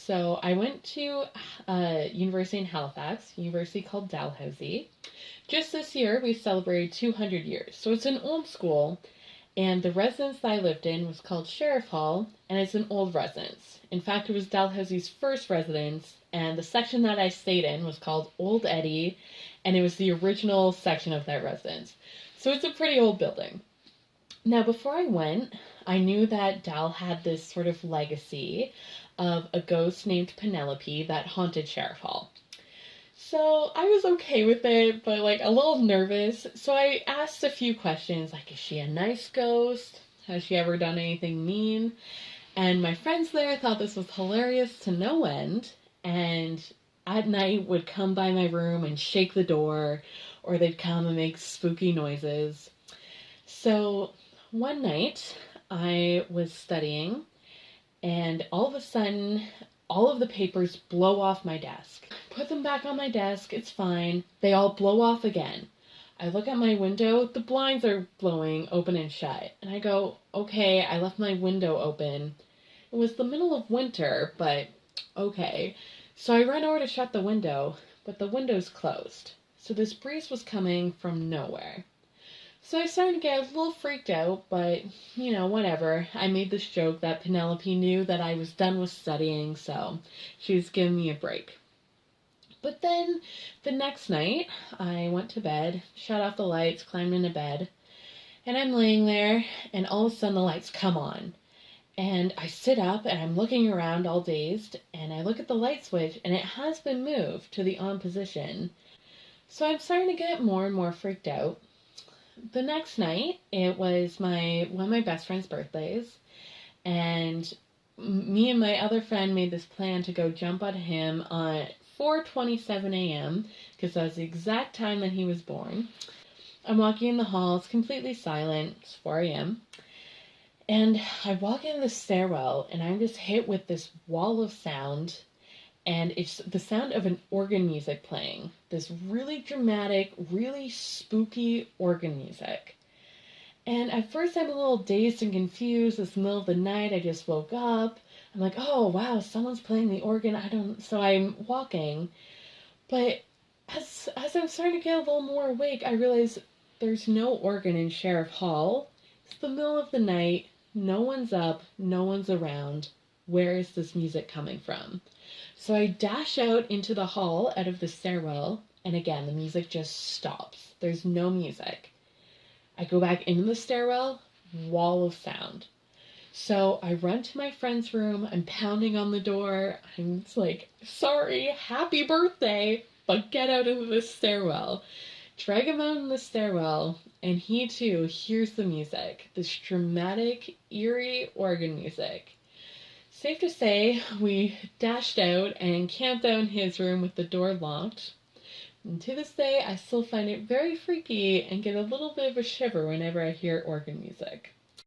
So I went to a university in Halifax, a university called Dalhousie. Just this year, we celebrated 200 years. So it's an old school, and the residence that I lived in was called Sheriff Hall, and it's an old residence. In fact, it was Dalhousie's first residence, and the section that I stayed in was called Old Eddie, and it was the original section of that residence. So it's a pretty old building. Now, before I went, I knew that Dal had this sort of legacy of a ghost named Penelope that haunted Sheriff Hall. So I was okay with it, but like a little nervous. So I asked a few questions like, is she a nice ghost? Has she ever done anything mean? And my friends there thought this was hilarious to no end. And at night would come by my room and shake the door, or they'd come and make spooky noises. So one night I was studying, and all of a sudden, all of the papers blow off my desk. Put them back on my desk, it's fine. They all blow off again. I look at my window, the blinds are blowing open and shut. And I go, okay, I left my window open. It was the middle of winter, but okay. So I run over to shut the window, but the window's closed. So this breeze was coming from nowhere. So I started to get a little freaked out, but, whatever. I made this joke that Penelope knew that I was done with studying, so she was giving me a break. But then, the next night, I went to bed, shut off the lights, climbed into bed, and I'm laying there, and all of a sudden the lights come on. And I sit up, and I'm looking around all dazed, and I look at the light switch, and it has been moved to the on position. So I'm starting to get more and more freaked out. The next night, it was one of my best friend's birthdays, and me and my other friend made this plan to go jump on him at 4:27 a.m., because that was the exact time that he was born. I'm walking in the hall, it's completely silent, it's 4 a.m., and I walk into the stairwell, and I'm just hit with this wall of sound, and it's the sound of an organ music playing. This really dramatic, really spooky organ music. And at first I'm a little dazed and confused. It's the middle of the night, I just woke up. I'm like, oh wow, someone's playing the organ. So I'm walking. But as I'm starting to get a little more awake, I realize there's no organ in Sheriff Hall. It's the middle of the night, no one's up, no one's around. Where is this music coming from? So I dash out into the hall out of the stairwell, and again, the music just stops. There's no music. I go back into the stairwell, wall of sound. So I run to my friend's room, I'm pounding on the door, I'm like, sorry, happy birthday, but get out of the stairwell. Drag him out in the stairwell, and he too hears the music, this dramatic, eerie organ music. Safe to say, we dashed out and camped out in his room with the door locked. And to this day, I still find it very freaky and get a little bit of a shiver whenever I hear organ music.